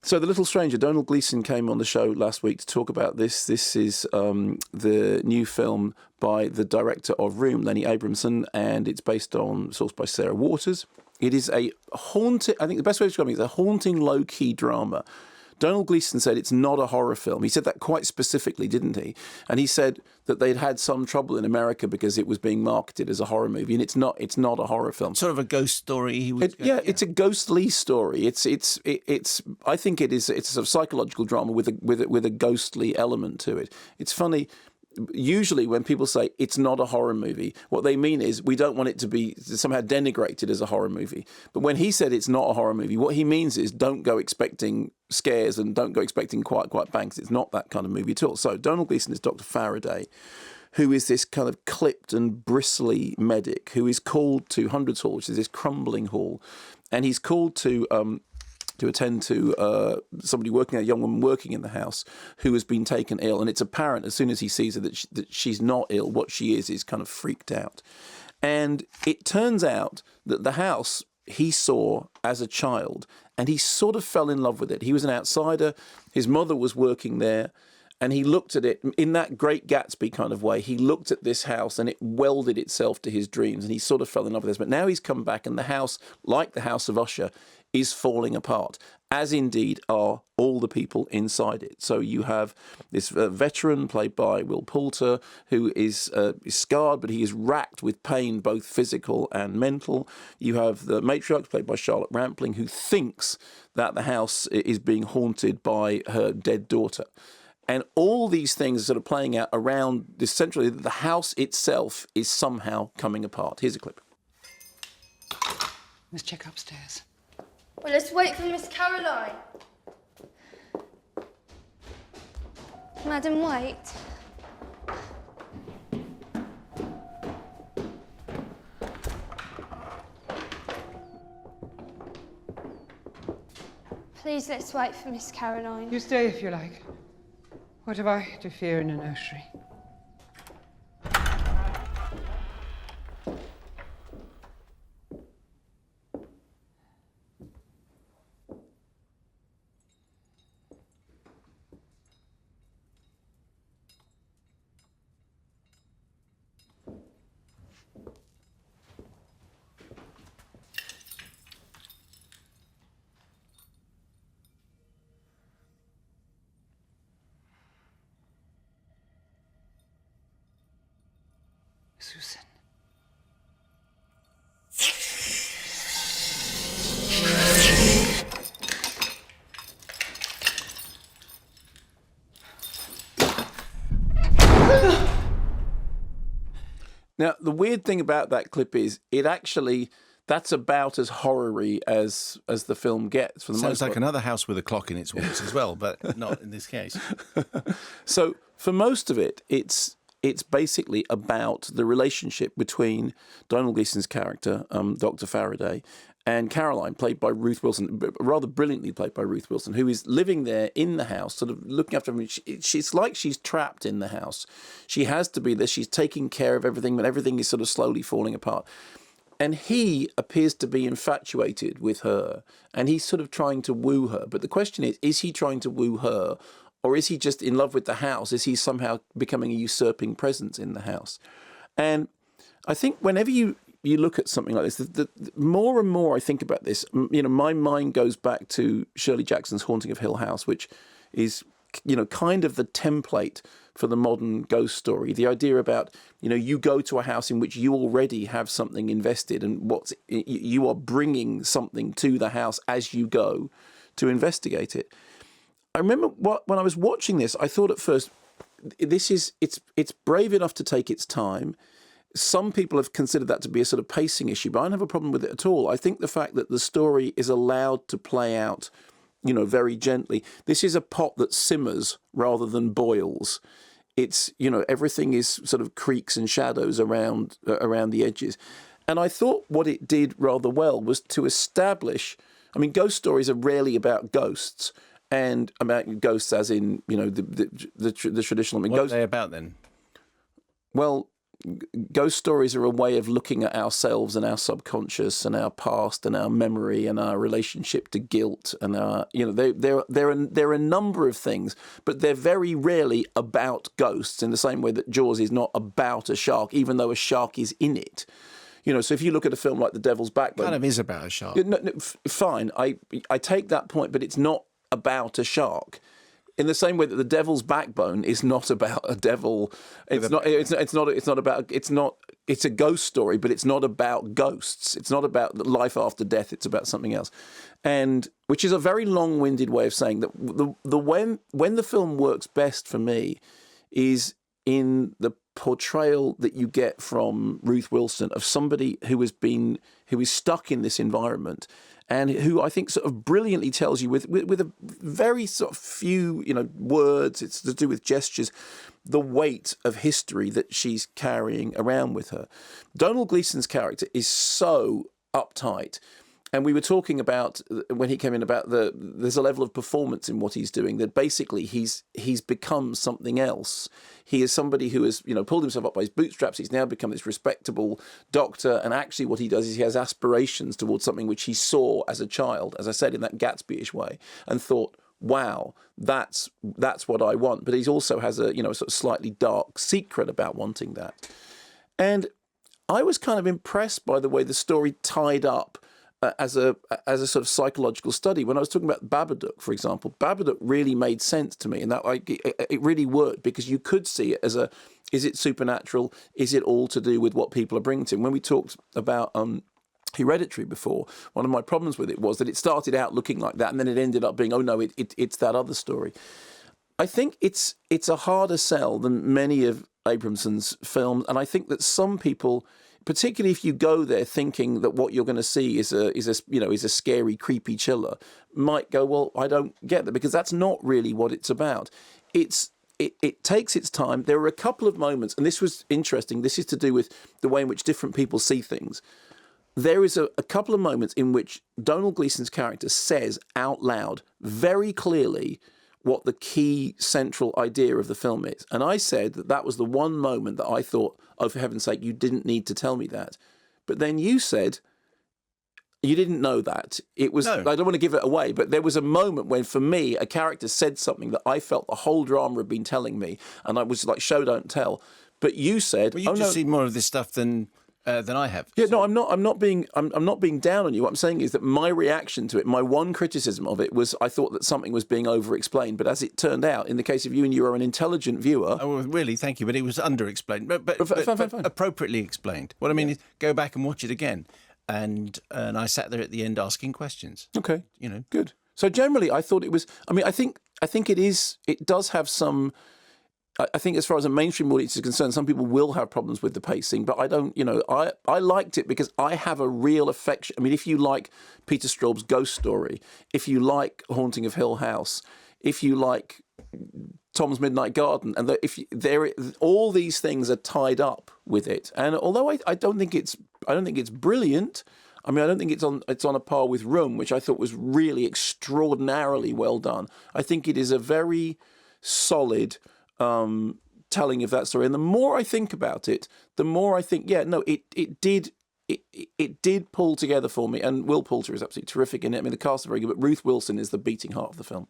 So The Little Stranger, Donald Gleeson came on the show last week to talk about this. This is the new film by the director of Room, Lenny Abramson, and it's sourced by Sarah Waters. It is a haunting, I think the best way to describe it is a haunting low-key drama. Donald Gleeson said it's not a horror film. He said that quite specifically, didn't he? And he said that they'd had some trouble in America because it was being marketed as a horror movie, and it's not a horror film. Sort of a ghost story. It's a ghostly story. It's I think it's a sort of psychological drama with a ghostly element to it. It's funny. Usually when people say it's not a horror movie, what they mean is we don't want it to be somehow denigrated as a horror movie. But when he said it's not a horror movie, what he means is don't go expecting scares and don't go expecting quiet bangs. It's not that kind of movie at all. So Donald Gleeson is Dr. Faraday, who is this kind of clipped and bristly medic who is called to Hundreds Hall, which is this crumbling hall, and he's called to attend to somebody working, a young woman working in the house who has been taken ill. And it's apparent as soon as he sees her that she's not ill. What she is kind of freaked out. And it turns out that the house he saw as a child, and he sort of fell in love with it. He was an outsider. His mother was working there. And he looked at it in that Great Gatsby kind of way. He looked at this house and it welded itself to his dreams. And he sort of fell in love with this. But now he's come back and the house, like the House of Usher, is falling apart, as indeed are all the people inside it. So you have this veteran played by Will Poulter, who is scarred, but he is racked with pain, both physical and mental. You have the matriarch played by Charlotte Rampling, who thinks that the house is being haunted by her dead daughter. And all these things are sort of playing out around this centrally. The house itself is somehow coming apart. Here's a clip. Let's check upstairs. Well, let's wait for Miss Caroline. Madam, wait. Please, let's wait for Miss Caroline. You stay if you like. What have I to fear in a nursery? Susan. Now, the weird thing about that clip is that's about as horror-y as the film gets. For the Sounds most like part. another house with a clock in its walls as well, but not in this case. So for most of it, it's basically about the relationship between Donald Gleeson's character, Dr. Faraday, and Caroline, played by Ruth Wilson, rather brilliantly played by Ruth Wilson, who is living there in the house, sort of looking after him. She's like she's trapped in the house. She has to be there. She's taking care of everything, but everything is sort of slowly falling apart. And he appears to be infatuated with her, and he's sort of trying to woo her. But the question is he trying to woo her, or is he just in love with the house? Is he somehow becoming a usurping presence in the house? And I think whenever you look at something like this, the more and more I think about this, my mind goes back to Shirley Jackson's Haunting of Hill House, which is, kind of the template for the modern ghost story. The idea about, you go to a house in which you already have something invested, and you are bringing something to the house as you go to investigate it. I remember when I was watching this, I thought at first, it's brave enough to take its time. Some people have considered that to be a sort of pacing issue, but I don't have a problem with it at all. I think the fact that the story is allowed to play out, very gently. This is a pot that simmers rather than boils. It's, everything is sort of creaks and shadows around the edges. And I thought what it did rather well was to establish, ghost stories are rarely about ghosts, and about ghosts as in, the traditional. What are they about then? Well, ghost stories are a way of looking at ourselves and our subconscious and our past and our memory and our relationship to guilt and our, they're a number of things, but they're very rarely about ghosts in the same way that Jaws is not about a shark, even though a shark is in it. So if you look at a film like The Devil's Backbone, Kind of is about a shark. no, fine, I take that point, but it's not about a shark. In the same way that The Devil's Backbone is not about a devil, it's a ghost story, but it's not about ghosts. It's not about life after death. It's about something else, and which is a very long-winded way of saying that when the film works best for me is in the portrayal that you get from Ruth Wilson of somebody who is stuck in this environment. And who I think sort of brilliantly tells you with a very sort of few, words, it's to do with gestures, the weight of history that she's carrying around with her. Domhnall Gleeson's character is so uptight. And we were talking about, when he came in, about there's a level of performance in what he's doing, that basically he's become something else. He is somebody who has, pulled himself up by his bootstraps. He's now become this respectable doctor. And actually what he does is he has aspirations towards something which he saw as a child, as I said, in that Gatsby-ish way, and thought, wow, that's what I want. But he also has a, sort of slightly dark secret about wanting that. And I was kind of impressed by the way the story tied up as a sort of psychological study. When I was talking about Babadook, for example, Babadook really made sense to me, and that it really worked because you could see it as is it supernatural? Is it all to do with what people are bringing to him? When we talked about Hereditary before, one of my problems with it was that it started out looking like that, and then it ended up being, oh no, it's that other story. I think it's a harder sell than many of Abramson's films, and I think that some people, particularly if you go there thinking that what you're going to see is a scary, creepy chiller, might go, well, I don't get that, because that's not really what it's about. It takes its time. There are a couple of moments, and this was interesting. This is to do with the way in which different people see things. There is a couple of moments in which Domhnall Gleeson's character says out loud very clearly what the key central idea of the film is. And I said that was the one moment that I thought, oh, for heaven's sake, you didn't need to tell me that. But then you said you didn't know that. It was, no. I don't want to give it away, but there was a moment when, for me, a character said something that I felt the whole drama had been telling me, and I was like, show, don't tell. But you said, well, you've just seen more of this stuff than I have. Yeah, so. No, I'm not being down on you. What I'm saying is that my reaction to it, my one criticism of it was I thought that something was being over-explained. But as it turned out, in the case of you, and you are an intelligent viewer. Oh, really? Thank you. But it was under-explained, but fine. appropriately explained. What I mean is, go back and watch it again, and I sat there at the end asking questions. Okay, good. So generally, I thought it was. I mean, I think it is. It does have some. I think as far as a mainstream audience is concerned, some people will have problems with the pacing, but I don't, I liked it because I have a real affection. I mean, if you like Peter Straub's Ghost Story, if you like Haunting of Hill House, if you like Tom's Midnight Garden, and all these things are tied up with it. And although I don't think it's brilliant. I mean, I don't think it's on a par with Room, which I thought was really extraordinarily well done. I think it is a very solid telling of that story, and the more I think about it, the more I think, it did pull together for me. And Will Poulter is absolutely terrific in it. I mean, the cast are very good, but Ruth Wilson is the beating heart of the film.